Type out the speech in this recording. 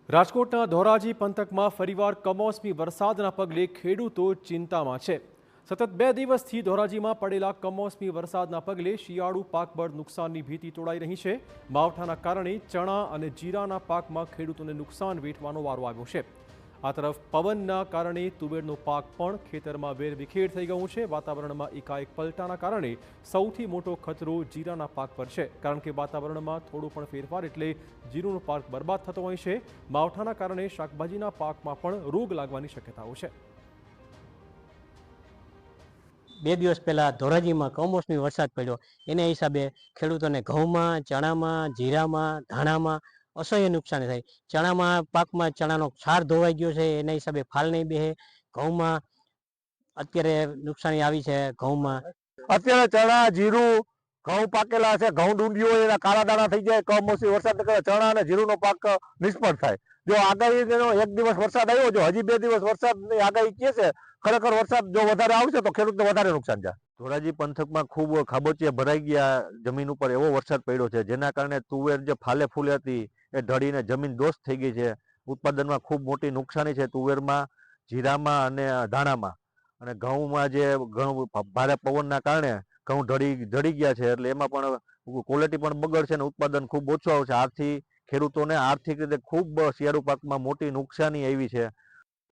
રાજકોટના ધોરાજી પંથકમાં ફરીવાર કમોસમી વરસાદના પગલે ખેડૂતો ચિંતામાં છે। સતત 2 દિવસથી ધોરાજીમાં પડેલા કમોસમી વરસાદના પગલે શિયાળુ પાક પર નુકસાનની ભીતિ તોડાઈ રહી છે। માવઠાના કારણે ચણા અને જીરાના પાકમાં ખેડૂતોને નુકસાન વેઠવાનો વારો આવ્યો છે। આ તરફ પવનના કારણે તુવેરનો પાક પણ ખેતરમાં વેરવિખેર થઈ ગયું છે। વાતાવરણમાં એકાએક પલટાના કારણે સૌથી મોટો ખતરો જીરાના પાક પર છે, કારણ કે વાતાવરણમાં થોડો પણ ફેરફાર એટલે જીરુનો પાક બરબાદ થતો હોય છે। માવઠાના કારણે શાકભાજીના પાકમાં પણ રોગ લાગવાની શક્યતાઓ છે। 2 દિવસ પહેલા ધોરાજીમાં કમોસમી વરસાદ પડ્યો, એના હિસાબે ખેડૂતોને ઘઉંમાં, ચણામાં, જીરામાં, ધાણામાં અસહ્ય નુકસાન થાય। ચણામાં પાકમાં ચણાનો છાર ધોવાઈ ગયો છે, એના હિસાબે ફાલ નહીં બેસે। ઘઉંમાં અત્યારે નુકસાની આવી છે। ઘઉંમાં અત્યારે ચણા, જીરું, ઘઉં પાકેલા છે, ઘઉં ડૂંડિયો એના કાળા દાણા થઈ જાય। કમોસમી વરસાદ કરે ચણા અને જીરુંનો પાક નિષ્ફળ થાય। જો આગાહી 1 દિવસ વરસાદ આવ્યો, જો હજી 2 દિવસ વરસાદની આગાહી કે છે, ખરેખર વરસાદ જો વધારે આવશે તો ખેડૂતને વધારે નુકસાન છે। ધોરાજી પંથકમાં ખૂબ ખાબોચિયા ભરાઈ ગયા જમીન ઉપર એવો વરસાદ પડ્યો છે, જેના કારણે તુવેર જે ફાલે ફૂલે હતી એ ઢળીને જમીન દોષ થઈ ગઈ છે। ઉત્પાદનમાં ખૂબ મોટી નુકસાની છે તુવેરમાં, જીરામાં અને ધાણામાં। અને ઘઉંમાં જે ઘણું ભારે પવનના કારણે ઘઉં ઢળી ગયા છે, એટલે એમાં પણ ક્વોલિટી પણ બગડશે અને ઉત્પાદન ખૂબ ઓછું આવશે। આથી ખેડૂતોને આર્થિક રીતે ખૂબ શિયાળુ પાકમાં મોટી નુકસાની આવી છે।